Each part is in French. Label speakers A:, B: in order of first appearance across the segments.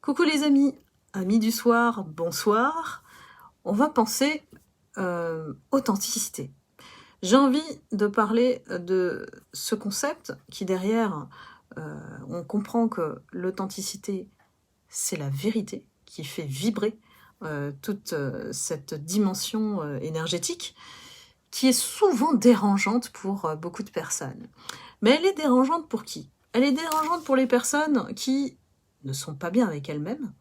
A: Coucou les amis, amis du soir, bonsoir. On va penser authenticité. J'ai envie de parler de ce concept qui derrière, on comprend que l'authenticité, c'est la vérité qui fait vibrer toute cette dimension énergétique qui est souvent dérangeante pour beaucoup de personnes. Mais elle est dérangeante pour qui? Elle est dérangeante pour les personnes qui ne sont pas bien avec elles-mêmes,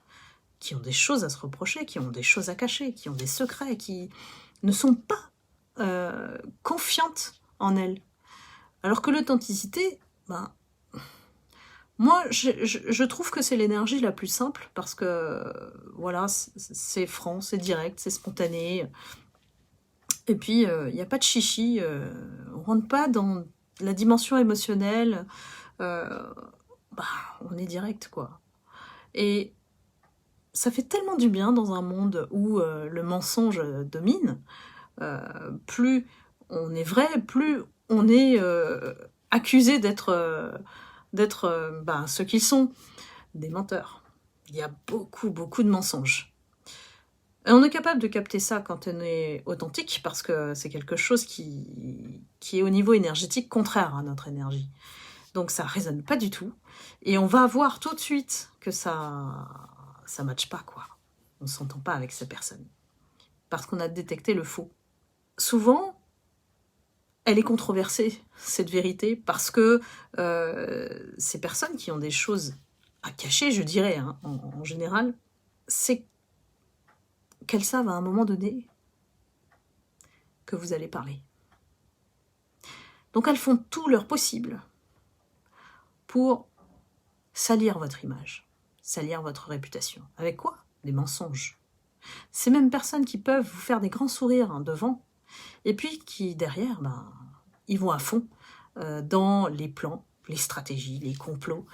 A: qui ont des choses à se reprocher, qui ont des choses à cacher, qui ont des secrets, qui ne sont pas confiantes en elles. Alors que l'authenticité, moi, je trouve que c'est l'énergie la plus simple parce que, voilà, c'est franc, c'est direct, c'est spontané. Et puis, il n'y a pas de chichi, on ne rentre pas dans la dimension émotionnelle, on est direct, quoi. Et ça fait tellement du bien dans un monde où le mensonge domine. Plus on est vrai, plus on est accusé d'être ce qu'ils sont, des menteurs. Il y a beaucoup, beaucoup de mensonges. Et on est capable de capter ça quand on est authentique, parce que c'est quelque chose qui est au niveau énergétique contraire à notre énergie. Donc ça résonne pas du tout. Et on va voir tout de suite que ça matche pas, quoi. On s'entend pas avec ces personnes. Parce qu'on a détecté le faux. Souvent, elle est controversée, cette vérité, parce que ces personnes qui ont des choses à cacher, je dirais, hein, en général, c'est qu'elles savent à un moment donné que vous allez parler. Donc elles font tout leur possible pour salir votre image, salir votre réputation. Avec quoi? Des mensonges. Ces mêmes personnes qui peuvent vous faire des grands sourires devant, et puis qui derrière, ils vont à fond dans les plans, les stratégies, les complots.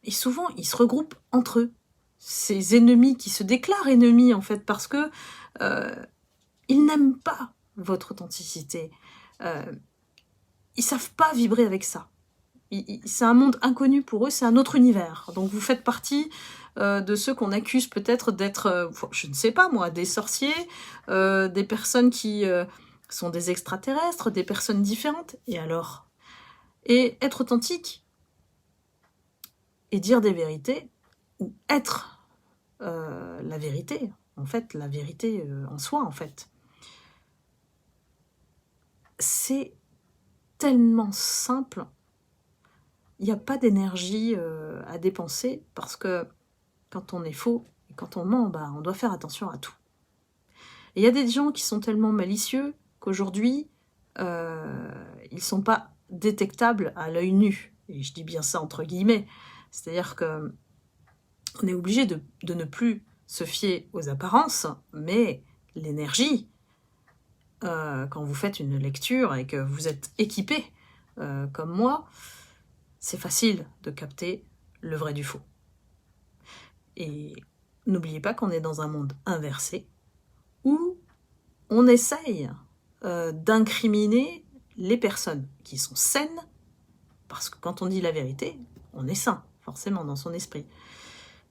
A: Et souvent, ils se regroupent entre eux. Ces ennemis qui se déclarent ennemis, en fait, parce que ils n'aiment pas votre authenticité. Ils savent pas vibrer avec ça. C'est un monde inconnu pour eux, c'est un autre univers. Donc vous faites partie de ceux qu'on accuse peut-être d'être, je ne sais pas moi, des sorciers, des personnes qui sont des extraterrestres, des personnes différentes. Et alors? Et être authentique et dire des vérités, ou être la vérité, en fait, la vérité en soi, en fait. C'est tellement simple. Il n'y a pas d'énergie à dépenser parce que quand on est faux et quand on ment, on doit faire attention à tout. Et il y a des gens qui sont tellement malicieux qu'aujourd'hui, ils ne sont pas détectables à l'œil nu. Et je dis bien ça entre guillemets. C'est-à-dire que on est obligé de ne plus se fier aux apparences, mais l'énergie, quand vous faites une lecture et que vous êtes équipé comme moi, c'est facile de capter le vrai du faux. Et n'oubliez pas qu'on est dans un monde inversé où on essaye d'incriminer les personnes qui sont saines, parce que quand on dit la vérité, on est sain, forcément, dans son esprit.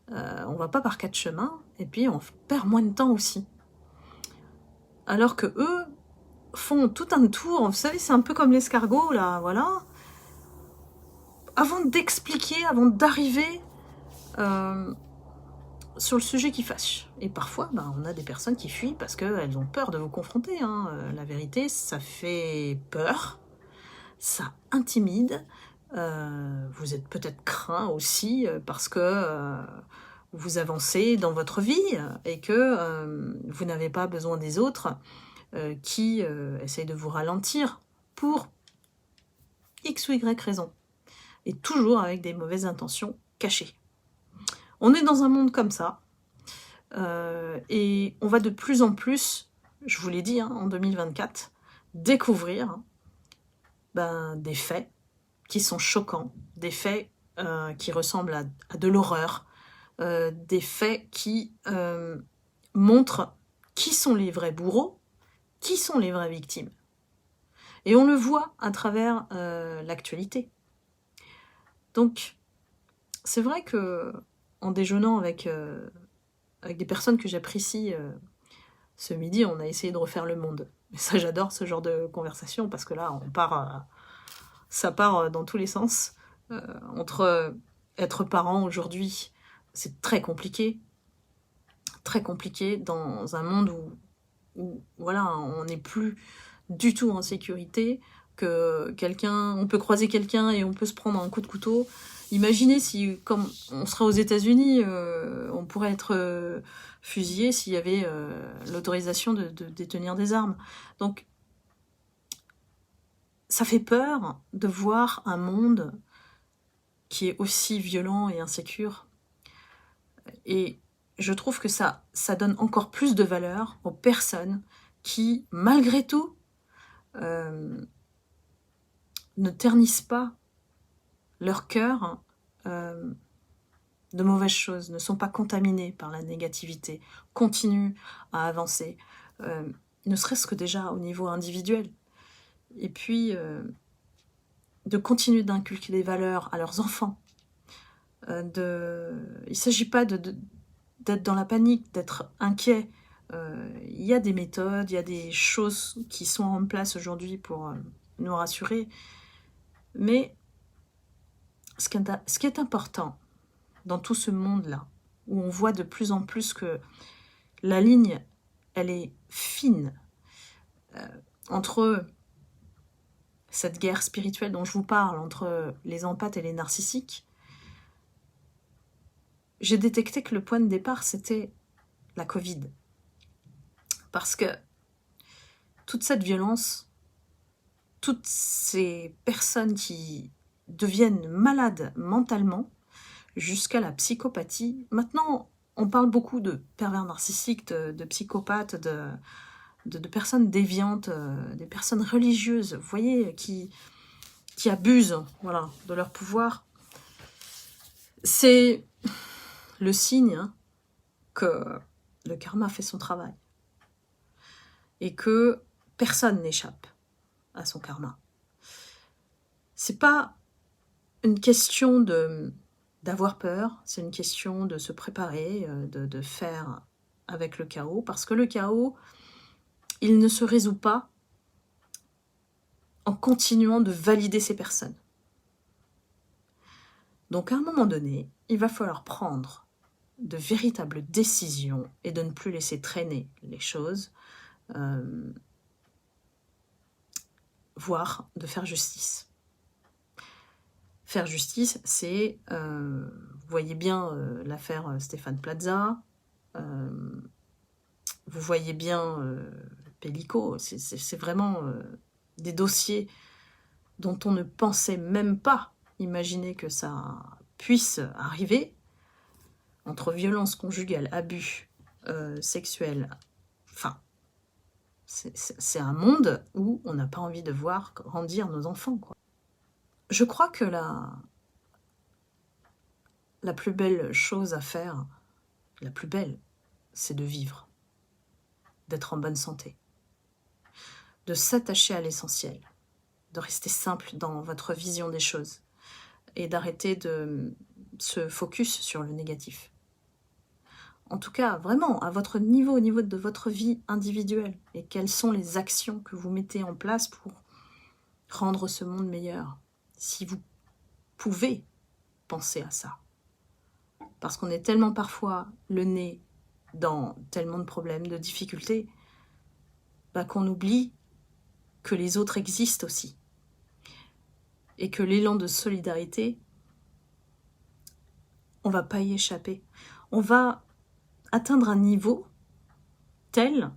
A: On va pas par quatre chemins, et puis on perd moins de temps aussi. Alors que eux font tout un tour, vous savez, c'est un peu comme l'escargot, là, voilà. Avant d'expliquer, avant d'arriver sur le sujet qui fâche. Et parfois, on a des personnes qui fuient parce qu'elles ont peur de vous confronter. La vérité, ça fait peur, ça intimide. Vous êtes peut-être craint aussi parce que vous avancez dans votre vie et que vous n'avez pas besoin des autres qui essayent de vous ralentir pour X ou Y raison. Et toujours avec des mauvaises intentions cachées. On est dans un monde comme ça, et on va de plus en plus, je vous l'ai dit, en 2024, découvrir des faits qui sont choquants, des faits qui ressemblent à de l'horreur, des faits qui montrent qui sont les vrais bourreaux, qui sont les vraies victimes. Et on le voit à travers l'actualité. Donc, c'est vrai que en déjeunant avec des personnes que j'apprécie ce midi, on a essayé de refaire le monde. Et ça, j'adore ce genre de conversation, parce que là, ça part dans tous les sens. Entre être parent aujourd'hui, c'est très compliqué dans un monde où voilà, on n'est plus du tout en sécurité, que on peut croiser quelqu'un et on peut se prendre un coup de couteau. Imaginez si, comme on serait aux États-Unis, on pourrait être fusillé s'il y avait l'autorisation de détenir des armes. Donc, ça fait peur de voir un monde qui est aussi violent et insécure. Et je trouve que ça donne encore plus de valeur aux personnes qui, malgré tout, ne ternissent pas leur cœur de mauvaises choses, ne sont pas contaminés par la négativité, continuent à avancer, ne serait-ce que déjà au niveau individuel. Et puis, de continuer d'inculquer des valeurs à leurs enfants. Il ne s'agit pas d'être dans la panique, d'être inquiet. Il y a des méthodes, il y a des choses qui sont en place aujourd'hui pour nous rassurer. Mais ce qui est important dans tout ce monde-là, où on voit de plus en plus que la ligne, elle est fine entre cette guerre spirituelle dont je vous parle, entre les empathes et les narcissiques, j'ai détecté que le point de départ, c'était la Covid. Parce que toute cette violence, toutes ces personnes qui deviennent malades mentalement, jusqu'à la psychopathie. Maintenant, on parle beaucoup de pervers narcissiques, de psychopathes, de personnes déviantes, des personnes religieuses, vous voyez, qui abusent, voilà, de leur pouvoir. C'est le signe que le karma fait son travail et que personne n'échappe à son karma. C'est pas une question d'avoir peur, c'est une question de se préparer, de faire avec le chaos, parce que le chaos, il ne se résout pas en continuant de valider ces personnes. Donc à un moment donné, il va falloir prendre de véritables décisions et de ne plus laisser traîner les choses, voire de faire justice. Faire justice, c'est, vous voyez bien l'affaire Stéphane Plaza, vous voyez bien Pellico, c'est vraiment des dossiers dont on ne pensait même pas imaginer que ça puisse arriver, entre violence conjugale, abus sexuels, enfin, c'est un monde où on n'a pas envie de voir grandir nos enfants, quoi. Je crois que la plus belle chose à faire, la plus belle, c'est de vivre, d'être en bonne santé, de s'attacher à l'essentiel, de rester simple dans votre vision des choses et d'arrêter de se focus sur le négatif. En tout cas, vraiment, à votre niveau, au niveau de votre vie individuelle, et quelles sont les actions que vous mettez en place pour rendre ce monde meilleur, si vous pouvez penser à ça. Parce qu'on est tellement parfois le nez dans tellement de problèmes, de difficultés, qu'on oublie que les autres existent aussi. Et que l'élan de solidarité, on ne va pas y échapper. On va atteindre un niveau tel,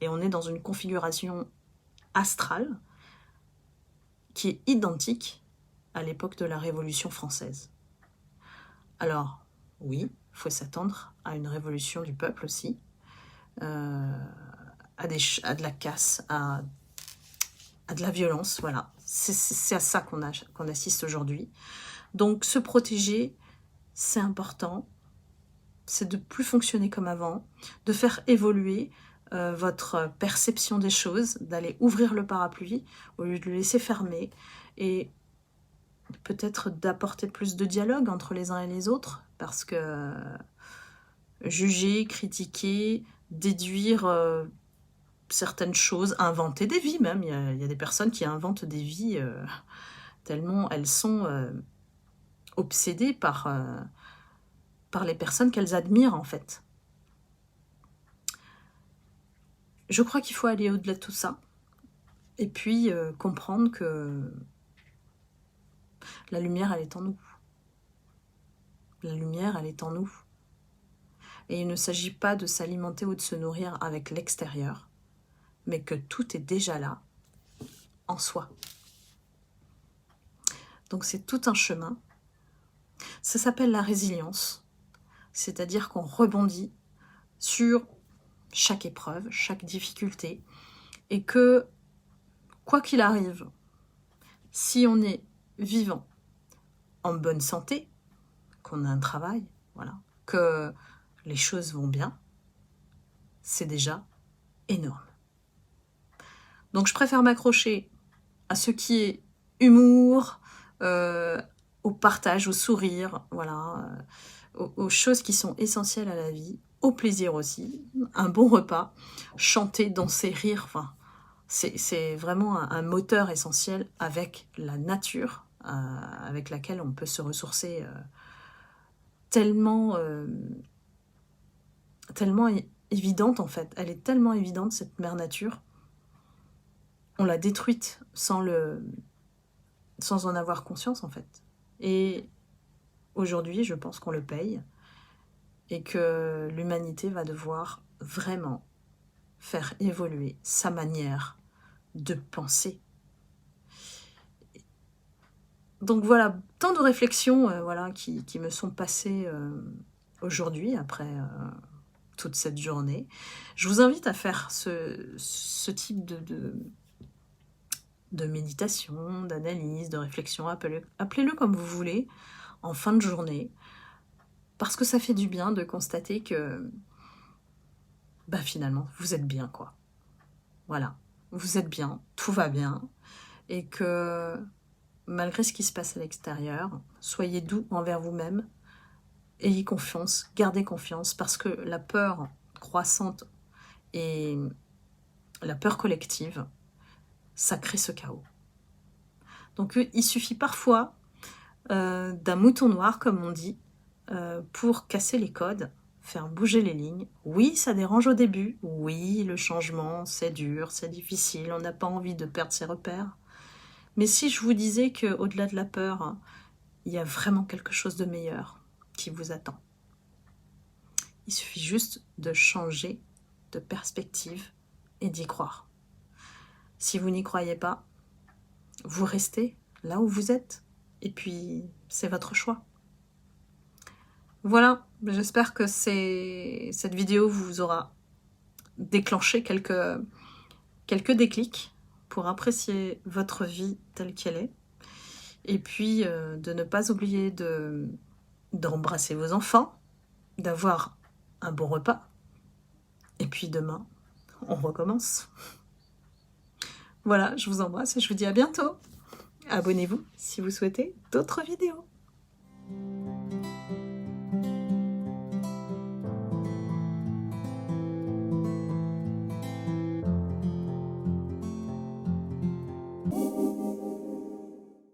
A: et on est dans une configuration astrale, qui est identique à l'époque de la Révolution française. Alors, oui, il faut s'attendre à une révolution du peuple aussi, à de la casse, à de la violence, voilà. C'est à ça qu'on assiste aujourd'hui. Donc, se protéger, c'est important. C'est de ne plus fonctionner comme avant, de faire évoluer votre perception des choses, d'aller ouvrir le parapluie au lieu de le laisser fermer et peut-être d'apporter plus de dialogue entre les uns et les autres, parce que juger, critiquer, déduire certaines choses, inventer des vies même, il y a des personnes qui inventent des vies tellement elles sont obsédées par les personnes qu'elles admirent en fait. Je crois qu'il faut aller au-delà de tout ça, et puis comprendre que la lumière, elle est en nous. La lumière, elle est en nous. Et il ne s'agit pas de s'alimenter ou de se nourrir avec l'extérieur, mais que tout est déjà là, en soi. Donc c'est tout un chemin. Ça s'appelle la résilience, c'est-à-dire qu'on rebondit sur chaque épreuve, chaque difficulté, et que, quoi qu'il arrive, si on est vivant, en bonne santé, qu'on a un travail, voilà, que les choses vont bien, c'est déjà énorme. Donc je préfère m'accrocher à ce qui est humour, au partage, au sourire, voilà, aux choses qui sont essentielles à la vie, au plaisir aussi, un bon repas, chanter, danser, rire, enfin, c'est vraiment un moteur essentiel avec la nature, avec laquelle on peut se ressourcer tellement évidente en fait. Elle est tellement évidente, cette mère nature. On l'a détruite sans en avoir conscience en fait. Et aujourd'hui, je pense qu'on le paye et que l'humanité va devoir vraiment faire évoluer sa manière de penser. Donc voilà, tant de réflexions voilà, qui me sont passées aujourd'hui, après toute cette journée. Je vous invite à faire ce type de méditation, d'analyse, de réflexion, appelez-le comme vous voulez, en fin de journée, parce que ça fait du bien de constater que bah finalement, vous êtes bien, quoi. Voilà, vous êtes bien, tout va bien, et que malgré ce qui se passe à l'extérieur, soyez doux envers vous-même, ayez confiance, gardez confiance, parce que la peur croissante et la peur collective, ça crée ce chaos. Donc il suffit parfois d'un mouton noir, comme on dit, pour casser les codes, faire bouger les lignes. Oui, ça dérange au début. Oui, le changement, c'est dur, c'est difficile, on n'a pas envie de perdre ses repères. Mais si je vous disais qu'au-delà de la peur, il y a vraiment quelque chose de meilleur qui vous attend. Il suffit juste de changer de perspective et d'y croire. Si vous n'y croyez pas, vous restez là où vous êtes. Et puis, c'est votre choix. Voilà, j'espère que cette vidéo vous aura déclenché quelques déclics pour apprécier votre vie telle qu'elle est. Et puis, de ne pas oublier d'embrasser vos enfants, d'avoir un bon repas. Et puis demain, on recommence. Voilà, je vous embrasse et je vous dis à bientôt. Abonnez-vous si vous souhaitez d'autres vidéos.